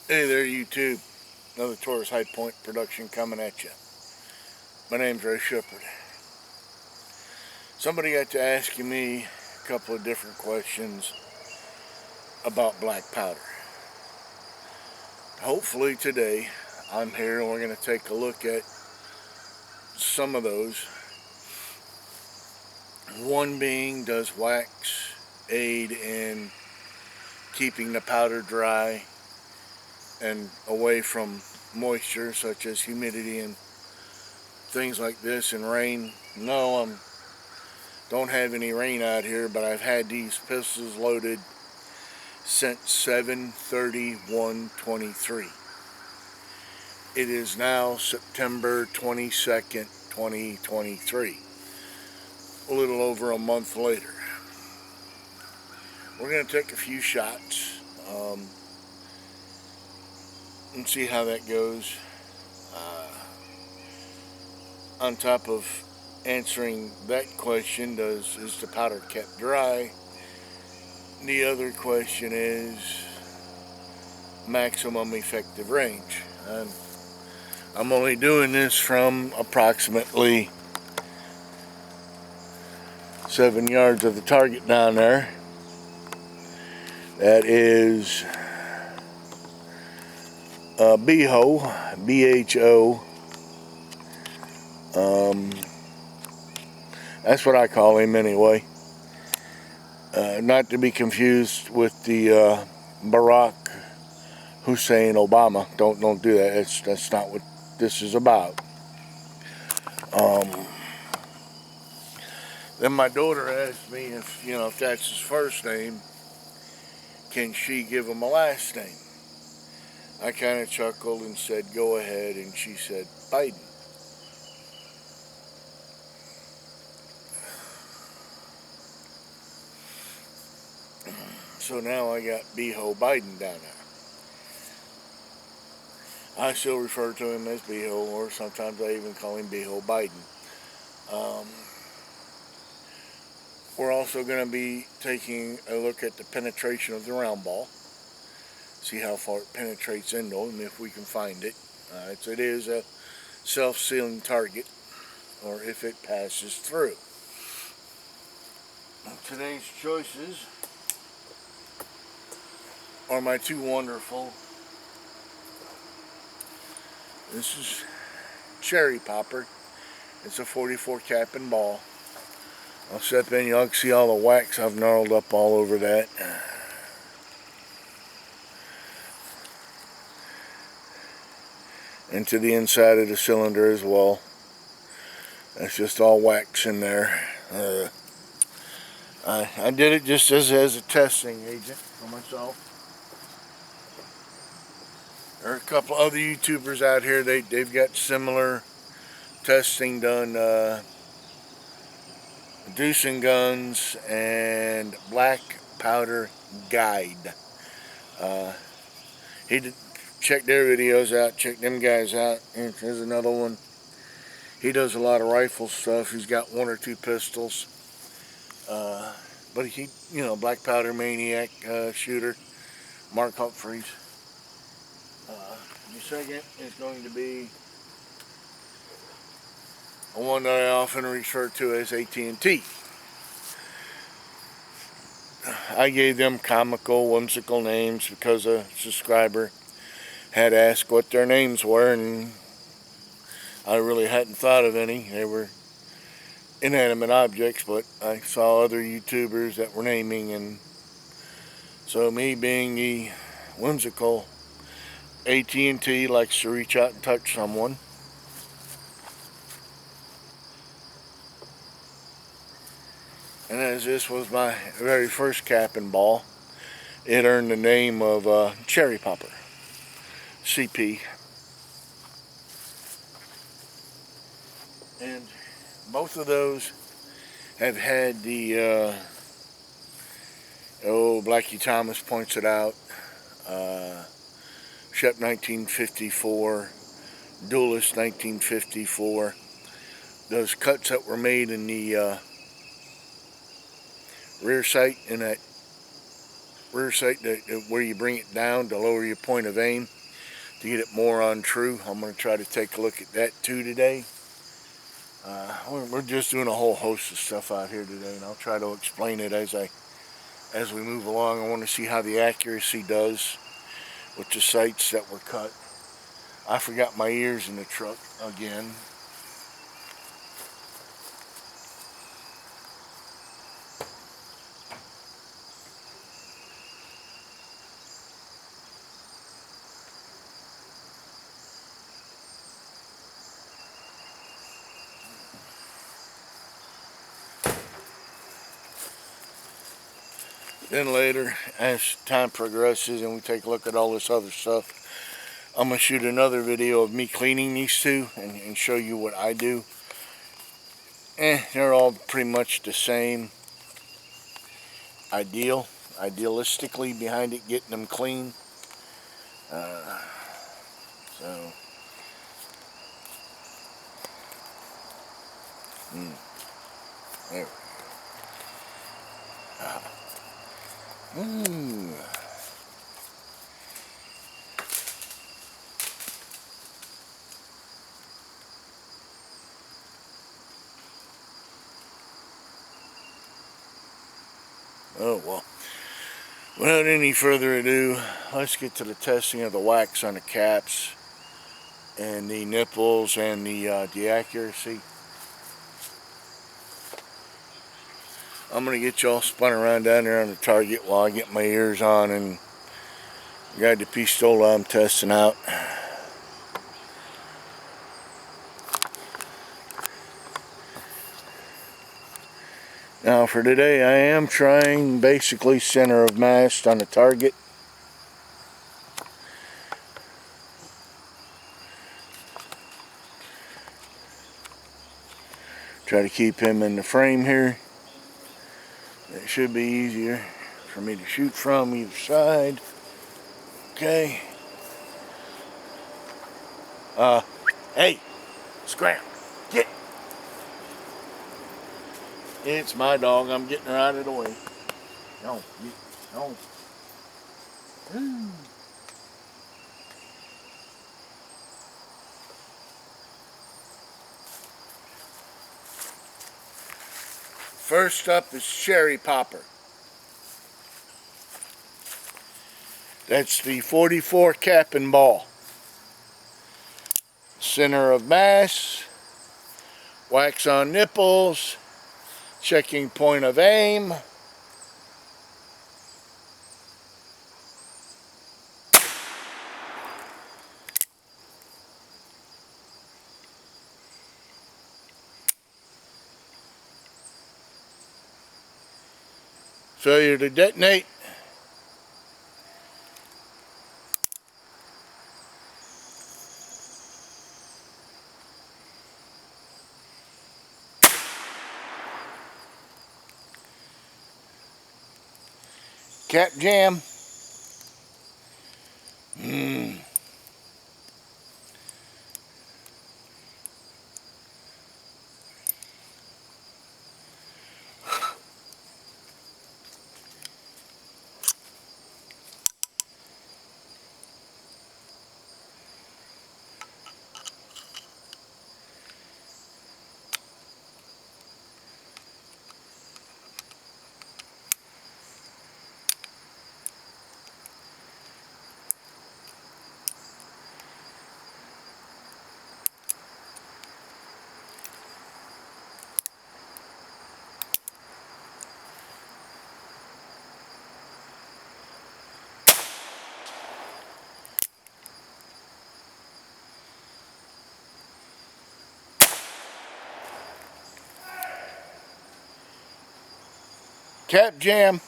Hey there, YouTube. Another Taurus High Point production coming at you. My name's Ray Shepard. Somebody got to asking me a couple of different questions about black powder. Hopefully today I'm here and we're going to take a look at some of those. One being, does wax aid in keeping the powder dry and away from moisture such as humidity and things like this and rain? No, don't have any rain out here, but I've had these pistols loaded since 7/31/23. It is now September 22nd, 2023. A little over a month later. We're going to take a few shots and see how that goes. On top of answering that question, is the powder kept dry? The other question is maximum effective range. And I'm only doing this from approximately 7 yards of the target down there. That is BHO, BHO. That's what I call him anyway. Not to be confused with the Barack Hussein Obama. Don't do that. That's not what this is about. Then my daughter asked me if that's his first name, can she give him a last name? I kind of chuckled and said, go ahead, and she said, Biden. So now I got BHO Biden down there. I still refer to him as BHO, or sometimes I even call him BHO Biden. We're also going to be taking a look at the penetration of the round ball. See how far it penetrates into him, if we can find it. It is a self-sealing target, or if it passes through. Today's choices are my two wonderful. This is Cherry Popper. It's a 44 cap and ball. I'll step in, y'all can see all the wax I've gnarled up all over that. Into the inside of the cylinder as well. That's just all wax in there. I did it just as a testing agent for myself. There are a couple other YouTubers out here, they've got similar testing done. Deuce and Guns and Black Powder Guide. Check their videos out, check them guys out. And here's another one. He does a lot of rifle stuff. He's got one or two pistols. But he, Black Powder Maniac shooter, Mark Humphreys. The second is going to be one that I often refer to as AT&T. I gave them comical, whimsical names because a subscriber had asked what their names were, and I really hadn't thought of any. They were inanimate objects, but I saw other YouTubers that were naming, and so me being the whimsical AT&T likes to reach out and touch someone. And as this was my very first cap and ball, it earned the name of Cherry Popper, CP. And both of those have had the, Blackie Thomas points it out, Shep 1954, Duelist 1954, those cuts that were made in the rear sight, in that rear sight where you bring it down to lower your point of aim. to get it more untrue. I'm going to try to take a look at that too today. We're just doing a whole host of stuff out here today, and I'll try to explain it as we move along. I want to see how the accuracy does with the sights that were cut. I forgot my ears in the truck again. Then later, as time progresses and we take a look at all this other stuff, I'm going to shoot another video of me cleaning these two and show you what I do. They're all pretty much the same idealistically behind it, getting them clean. So, there we go. Oh well. Without any further ado, let's get to the testing of the wax on the caps and the nipples and the accuracy. I'm going to get y'all spun around down there on the target while I get my ears on and guide the pistola I'm testing out. Now for today, I am trying basically center of mass on the target. Try to keep him in the frame here. It should be easier for me to shoot from either side. Okay. Hey, scram, get. It's my dog. I'm getting her out of the way. No, no. First up is Cherry Popper. That's the 44 cap and ball. Center of mass, wax on nipples, checking point of aim. Failure to detonate. Cap jam. Cap jam.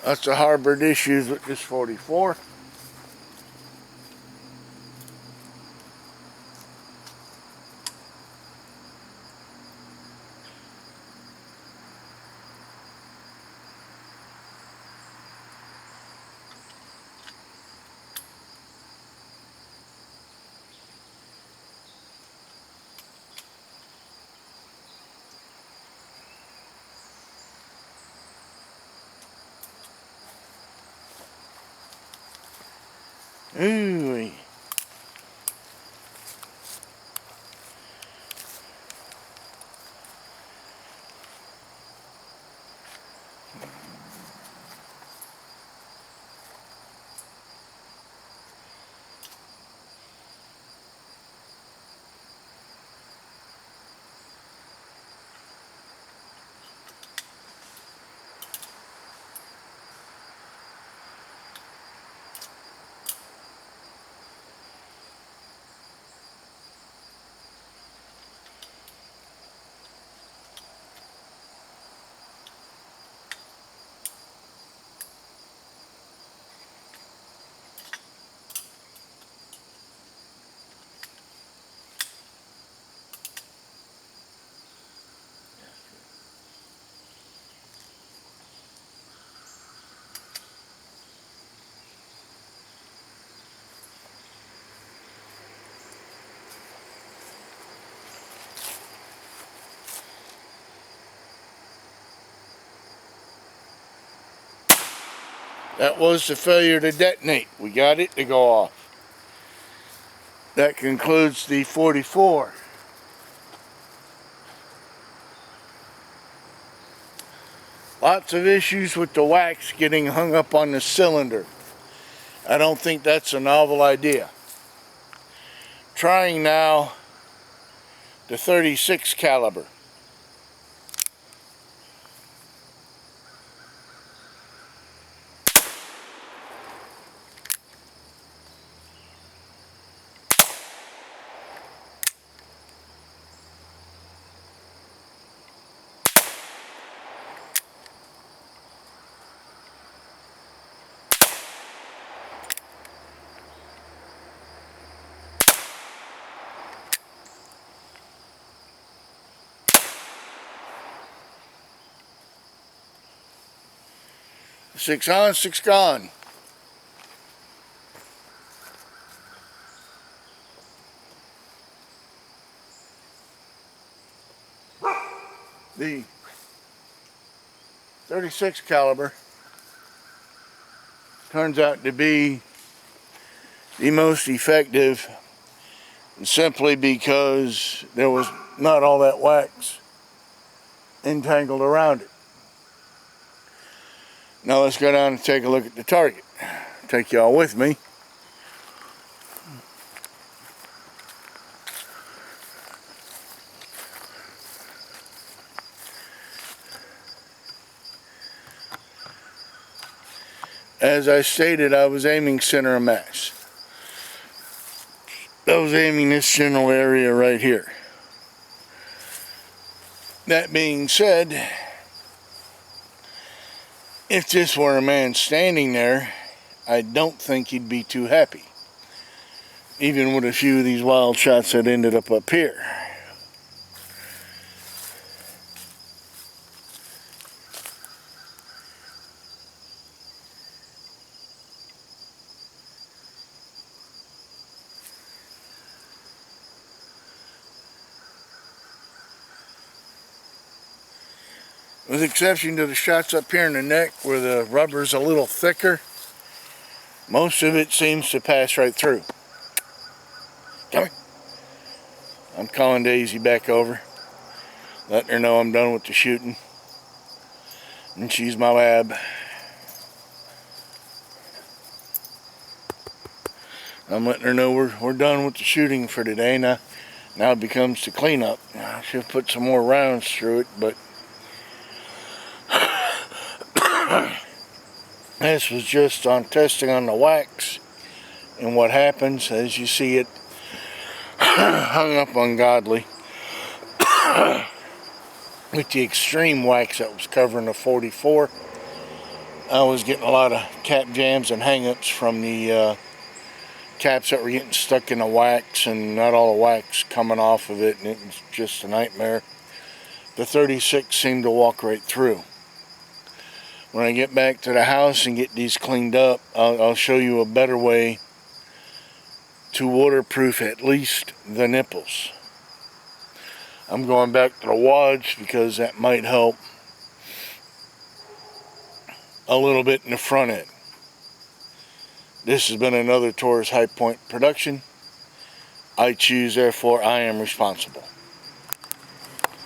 Lots of harbored issues with this 44. Ooh. That was the failure to detonate. We got it to go off. That concludes the 44. Lots of issues with the wax getting hung up on the cylinder. I don't think that's a novel idea. Trying now the 36 caliber. Six on, six gone. The 36 caliber turns out to be the most effective simply because there was not all that wax entangled around it. Now let's go down and take a look at the target. Take y'all with me. As I stated, I was aiming center of mass. I was aiming this general area right here. That being said, if this were a man standing there, I don't think he'd be too happy. Even with a few of these wild shots that ended up here. With exception to the shots up here in the neck where the rubber's a little thicker, most of it seems to pass right through. Come here. I'm calling Daisy back over, letting her know I'm done with the shooting. And she's my lab. I'm letting her know we're done with the shooting for today. Now it becomes the cleanup. I should have put some more rounds through it, but this was just on testing on the wax, and what happens as you see it hung up ungodly with the extreme wax that was covering the 44. I was getting a lot of cap jams and hang-ups from the caps that were getting stuck in the wax and not all the wax coming off of it, and it was just a nightmare. The 36 seemed to walk right through. When I get back to the house and get these cleaned up, I'll show you a better way to waterproof at least the nipples. I'm going back to the wads because that might help a little bit in the front end. This has been another Taurus High Point production. I choose, therefore I am responsible.